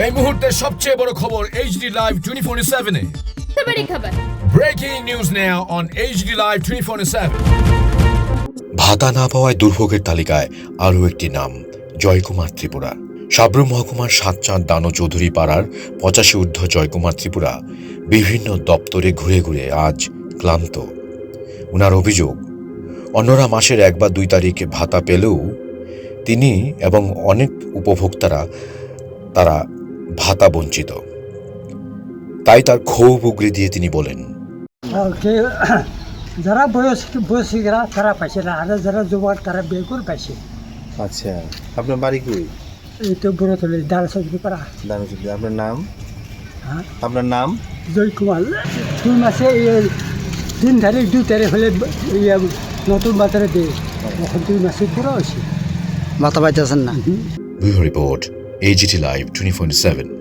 এই মুহূর্তের সবচেয়ে বড় খবর HD Live 24/7 এ। बड़ी खबर। Breaking news now on HD Live 24/7। ভাতা না পাওয়ায় দুর্ভোগের তালিকায় আরও একটি নাম, জয়কুমার ত্রিপুরা। সাব্রুম মহকুমার সাতচাঁদ দানো চৌধুরী পাড়ার 85 ঊর্ধ্ব জয়কুমার ত্রিপুরা বিভিন্ন দপ্তরে ঘুরে ঘুরে আজ ক্লান্ত। উনার অভিযোগ, অন্যরা মাসের 1 বা 2 তারিখে ভাতা পেলেও তিনি এবং অনেক উপভোক্তারা তারা ভাতা বঞ্চিত। তাই তার ক্ষোভ উগরে দিয়ে তিনি বলেন, যারা বয়সীরা তারা পাইছে না, আর যারা যুবক তারা বিয়ে করে পাইছে। আচ্ছা, আপনার বাড়ি কই? এই তো বড় তলে ডাল সবজি পাড়া। দানুচুদ্দি। আপনার নাম? হ্যাঁ, আপনার নাম? জয়কুমার। 2 মাসে 3 তারিখ 2 তারিখ হলে নতুন বাজারে দেয়, এখন 2 মাসে পুরো হয়েছে, মাথা পাইতেছেন না। Bureau report, AGT Live 24/7।